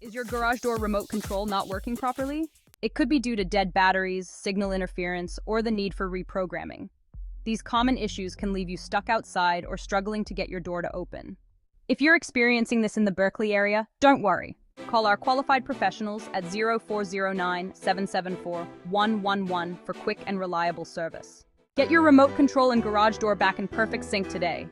Is your garage door remote control not working properly? It could be due to dead batteries, signal interference, or the need for reprogramming. These common issues can leave you stuck outside or struggling to get your door to open. If you're experiencing this in the Berkeley area, don't worry. Call our qualified professionals at 0409-774-111 for quick and reliable service. Get your remote control and garage door back in perfect sync today.